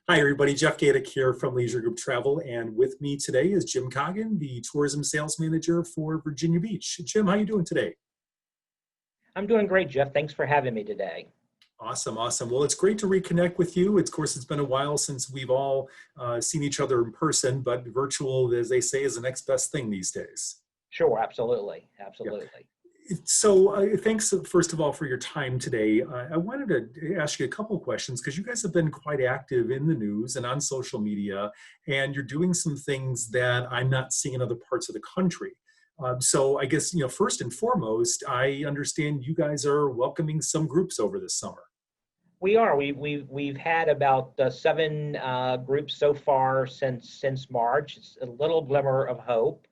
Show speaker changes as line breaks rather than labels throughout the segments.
Hi, everybody. Jeff Gadick here from Leisure Group Travel, and with me today is Jim Coggin, the tourism sales manager for Virginia Beach. Jim, how you doing today?
I'm doing great, Jeff. Thanks for having me today.
Awesome, awesome. Well, it's great to reconnect with you. Of course, it's been a while since we've all seen each other in person, but virtual, as they say, is the next best thing these days.
Sure, absolutely.
Yeah.
Absolutely.
So thanks, first of all, for your time today. I wanted to ask you a couple of questions because you guys have been quite active in the news and on social media, and you're doing some things that I'm not seeing in other parts of the country. So I guess, first and foremost, I understand you guys are welcoming some groups over this summer.
We are. We've had about seven groups so far since March. It's a little glimmer of hope.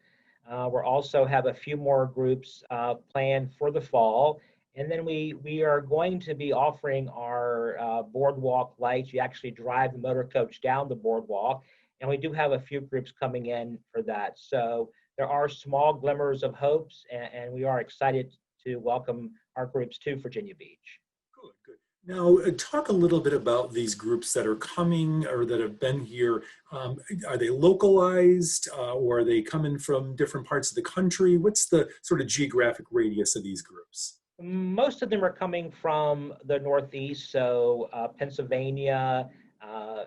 We'll also have a few more groups planned for the fall. And then we are going to be offering our boardwalk lights. You actually drive the motor coach down the boardwalk. And we do have a few groups coming in for that. So there are small glimmers of hopes, and we are excited to welcome our groups to Virginia Beach.
Good, good. Now, talk a little bit about these groups that are coming or that have been here. Are they localized or are they coming from different parts of the country? What's the sort of geographic radius of these groups?
Most of them are coming from the Northeast, so Pennsylvania,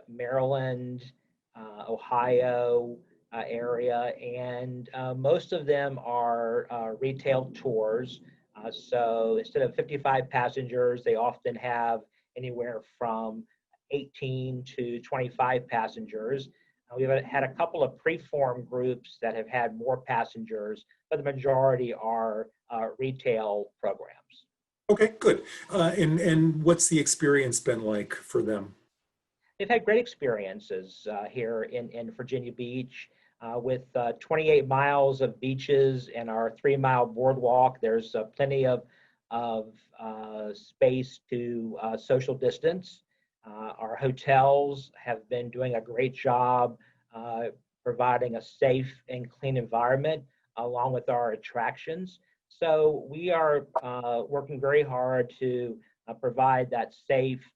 Maryland, Ohio area, and most of them are retail tours. So instead of 55 passengers, they often have anywhere from 18 to 25 passengers. We've had a couple of preform groups that have had more passengers, but the majority are retail programs.
Okay, good. And what's the experience been like for them?
They've had great experiences here in Virginia Beach with 28 miles of beaches and our 3 mile boardwalk. There's plenty of space to social distance. Our hotels have been doing a great job providing a safe and clean environment along with our attractions. So we are working very hard to provide that safe,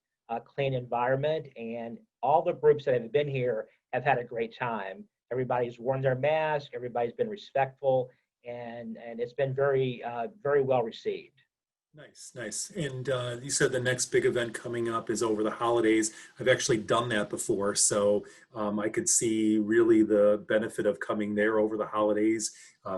clean environment. And all the groups that have been here have had a great time. Everybody's worn their mask, everybody's been respectful, and it's been very well received.
Nice, nice. And you said the next big event coming up is over the holidays. I've actually done that before, so I could see really the benefit of coming there over the holidays.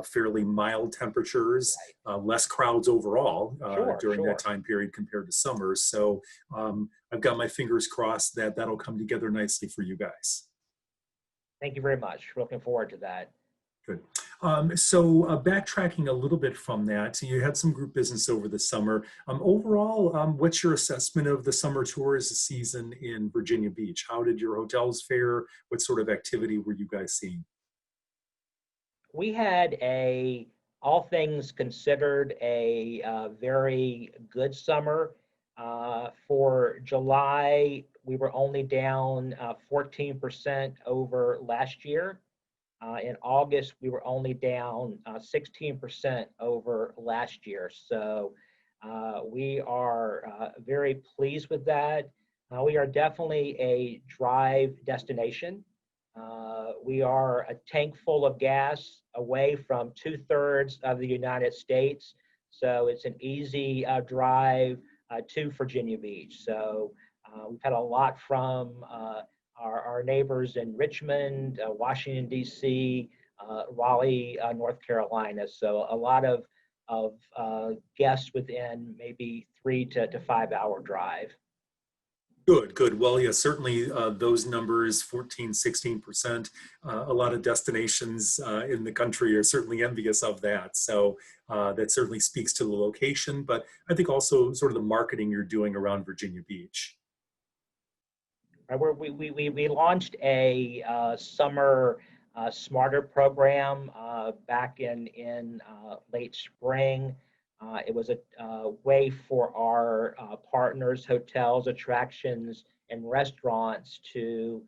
Fairly mild temperatures,
Right.
less crowds overall
Sure,
during that
sure.
time period compared to summer. So I've got my fingers crossed that that'll come together nicely for you guys.
Thank you very much. Looking forward to that.
Good. So backtracking a little bit from that, so you had some group business over the summer. Overall, what's your assessment of the summer tourist season in Virginia Beach? How did your hotels fare? What sort of activity were you guys seeing?
We had all things considered, a very good summer. For July, we were only down 14% over last year. In August, we were only down 16% over last year. So we are very pleased with that. We are definitely a drive destination. We are a tank full of gas away from 2/3 of the United States. So it's an easy drive to Virginia Beach. So we've had a lot from our neighbors in Richmond, Washington, D.C., Raleigh, North Carolina. So a lot of guests within maybe 3 to 5 hour drive.
Good, good. Well, yeah, certainly those numbers, 14, 16%, a lot of destinations in the country are certainly envious of that. So that certainly speaks to the location, but I think also sort of the marketing you're doing around Virginia Beach.
We launched a summer smarter program back in late spring. It was a way for our partners, hotels, attractions, and restaurants to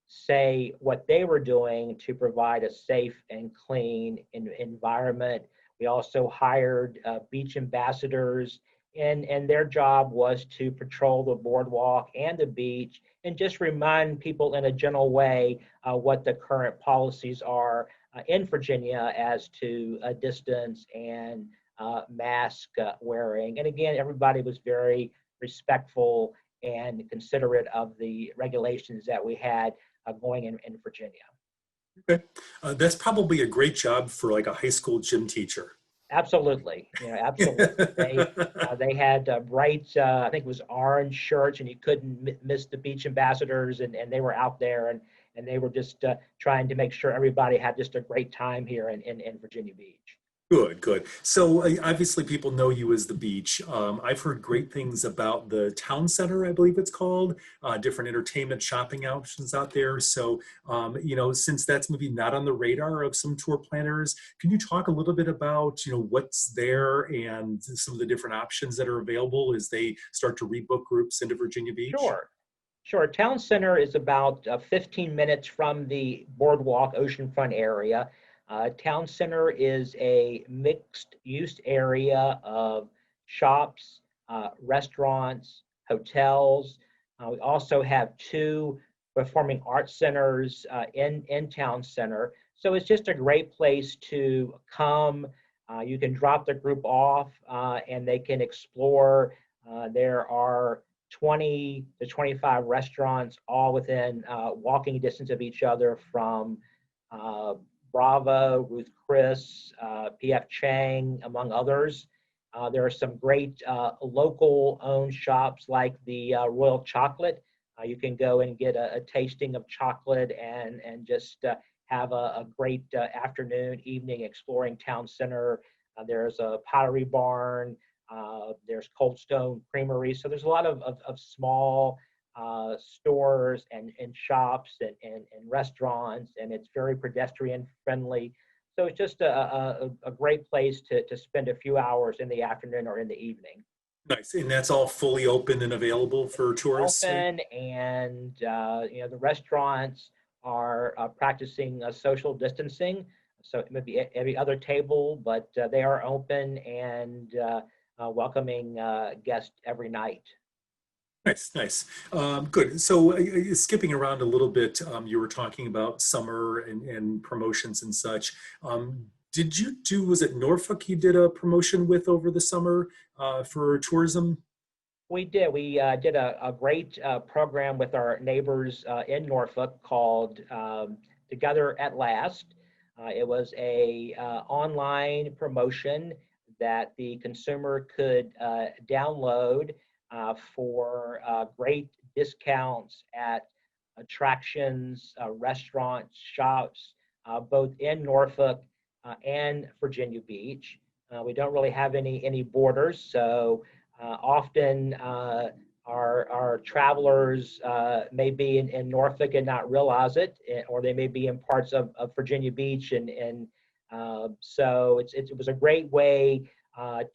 say what they were doing to provide a safe and clean environment. We also hired beach ambassadors and their job was to patrol the boardwalk and the beach and just remind people in a gentle way what the current policies are in Virginia as to distance and mask wearing. And again, everybody was very respectful and considerate of the regulations that we had going in Virginia.
Okay. That's probably a great job for like a high school gym teacher.
Absolutely, absolutely. They had bright, I think it was orange shirts, and you couldn't miss the beach ambassadors, and they were out there, and they were just trying to make sure everybody had just a great time here in Virginia Beach.
Good, good. So obviously, people know you as the beach. I've heard great things about the town center, I believe it's called, different entertainment shopping options out there. So, since that's maybe not on the radar of some tour planners, can you talk a little bit about, what's there and some of the different options that are available as they start to rebook groups into Virginia Beach?
Sure, sure. Town Center is about 15 minutes from the boardwalk oceanfront area. Town Center is a mixed use area of shops, restaurants, hotels. We also have two performing arts centers in Town Center. So it's just a great place to come. You can drop the group off and they can explore. There are 20 to 25 restaurants, all within walking distance of each other from Bravo, Ruth Chris, P.F. Chang, among others. There are some great local owned shops like the Royal Chocolate. You can go and get a tasting of chocolate and just have a great afternoon, evening exploring Town Center. There's a pottery barn. There's Cold Stone Creamery. So there's a lot of small stores and shops and restaurants, and it's very pedestrian friendly. So it's just a great place to spend a few hours in the afternoon or in the evening.
Nice. And that's all fully open and available for tourists?
Open, and the restaurants are practicing social distancing. So it may be every other table, but they are open and welcoming guests every night.
Nice, nice. Good. So, skipping around a little bit, you were talking about summer and promotions and such. Did you do, was it Norfolk you did a promotion with over the summer for tourism?
We did. We did a great program with our neighbors in Norfolk called Together at Last. It was a online promotion that the consumer could download for great discounts at attractions, restaurants, shops, both in Norfolk and Virginia Beach. We don't really have any borders, so often our travelers may be in Norfolk and not realize it, or they may be in parts of Virginia Beach, and so it was a great way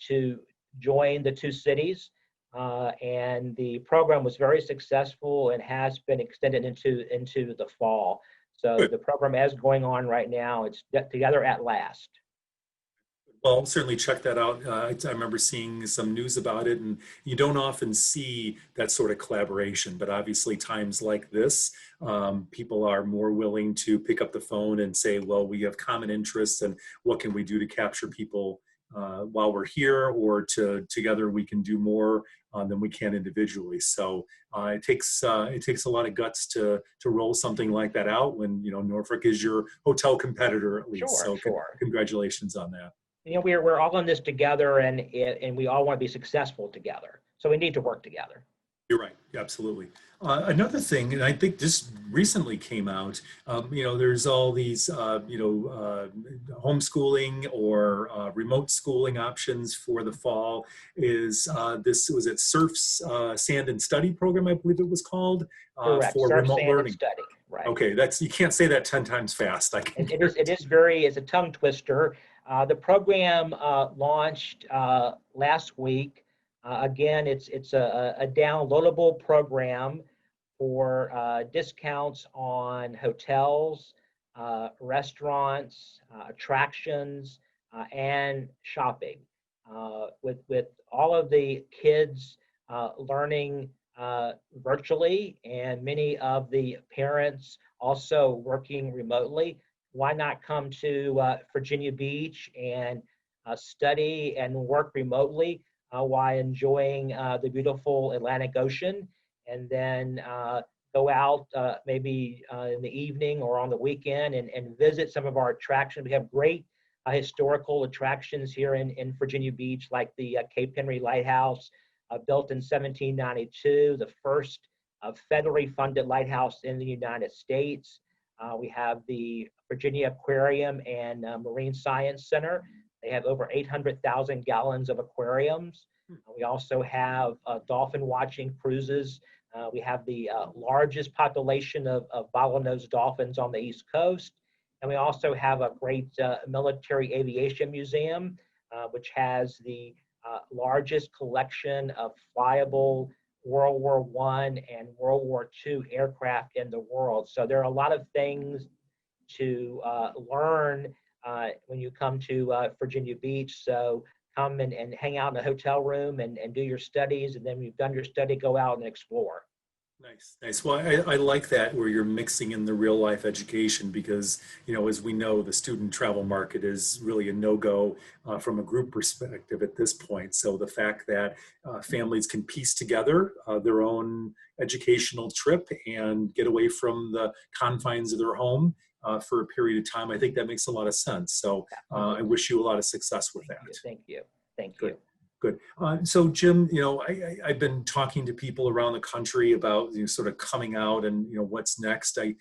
to join the two cities. And the program was very successful and has been extended into the fall. So
Good.
the program is going on right now. It's Together at Last.
Well, I'll certainly check that out. I remember seeing some news about it, and you don't often see that sort of collaboration. But obviously, times like this, people are more willing to pick up the phone and say, "Well, we have common interests, and what can we do to capture people while we're here, or together we can do more than we can individually." So it takes a lot of guts to roll something like that out when Norfolk is your hotel competitor at least.
Sure,
So
sure.
congratulations on that.
We're all in this together, and we all want to be successful together. So we need to work together.
You're right. Absolutely. Another thing, and I think this recently came out, there's all these, homeschooling or remote schooling options for the fall. Was it SURF's Sand and Study program, I believe it was called,
Correct.
for
Surf,
remote
sand, and
learning.
study. Right.
Okay, you can't say that 10 times fast. I can
It's a tongue twister. The program launched last week. Again, it's a downloadable program for discounts on hotels, restaurants, attractions, and shopping. with all of the kids learning virtually and many of the parents also working remotely, why not come to Virginia Beach and study and work remotely while enjoying the beautiful Atlantic Ocean, and then go out maybe in the evening or on the weekend and visit some of our attractions. We have great historical attractions here in Virginia Beach, like the Cape Henry Lighthouse, built in 1792, the first federally funded lighthouse in the United States. We have the Virginia Aquarium and Marine Science Center. They have over 800,000 gallons of aquariums. We also have dolphin watching cruises. We have the largest population of bottlenose dolphins on the East Coast. And we also have a great military aviation museum, which has the largest collection of flyable World War I and World War II aircraft in the world. So there are a lot of things to learn when you come to Virginia Beach. So come and hang out in a hotel room and do your studies. And then when you've done your study, go out and explore.
Nice, nice. Well, I like that where you're mixing in the real life education because, as we know, the student travel market is really a no-go from a group perspective at this point. So the fact that families can piece together their own educational trip and get away from the confines of their home for a period of time, I think that makes a lot of sense. So I wish you a lot of success with that.
Thank you. Thank
Good.
you.
Good. So Jim, I've been talking to people around the country about sort of coming out and what's next. I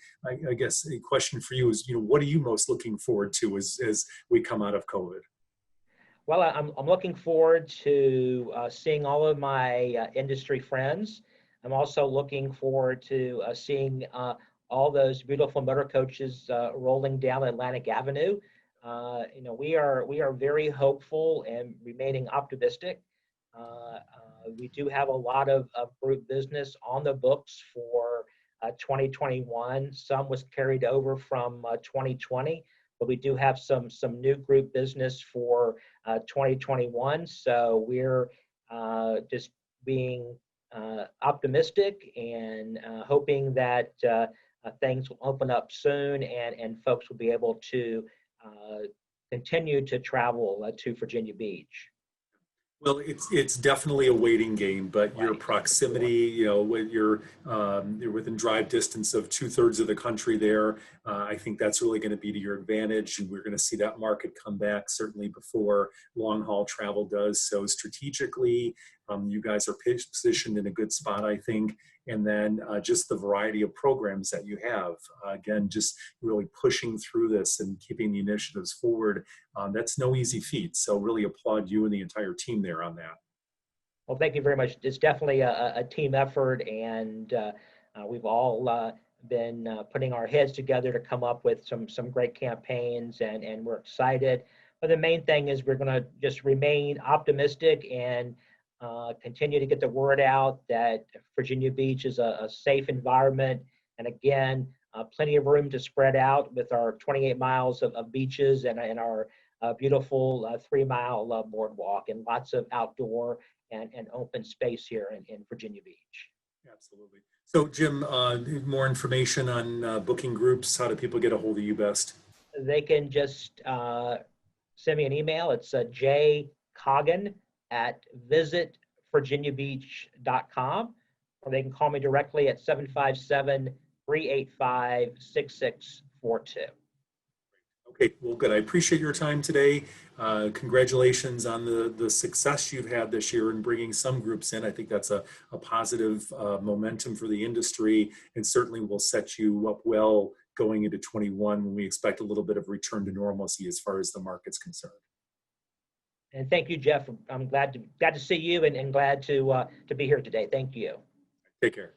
guess a question for you is what are you most looking forward to as we come out of COVID?
Well, I'm looking forward to seeing all of my industry friends. I'm also looking forward to seeing all those beautiful motor coaches rolling down Atlantic Avenue. We are very hopeful and remaining optimistic. We do have a lot of group business on the books for 2021. Some was carried over from 2020, but we do have some new group business for 2021. So we're just being optimistic and hoping that things will open up soon and folks will be able to continue to travel to Virginia Beach.
Well, it's definitely a waiting game, but your
Right.
proximity, when you're within drive distance of 2/3 of the country there, I think that's really going to be to your advantage, and we're going to see that market come back certainly before long haul travel does. So strategically, you guys are positioned in a good spot, I think. And then just the variety of programs that you have, again, just really pushing through this and keeping the initiatives forward. That's no easy feat. So really applaud you and the entire team there on that.
Well, thank you very much. It's definitely a team effort, and we've all been putting our heads together to come up with some great campaigns, and we're excited. But the main thing is we're going to just remain optimistic and continue to get the word out that Virginia Beach is a safe environment. And again, plenty of room to spread out with our 28 miles of beaches and our beautiful 3-mile boardwalk and lots of outdoor and open space here in Virginia Beach.
Absolutely. So Jim, more information on booking groups. How do people get a hold of you best?
They can just send me an email. It's jcoggin at visitvirginiabeach.com, or they can call me directly at 757-385-6642.
Okay, well, good. I appreciate your time today. Congratulations on the success you've had this year in bringing some groups in. I think that's a positive momentum for the industry, and certainly will set you up well going into 21 when we expect a little bit of return to normalcy as far as the market's concerned.
And thank you, Jeff. I'm glad to see you and glad to be here today. Thank you.
Take care.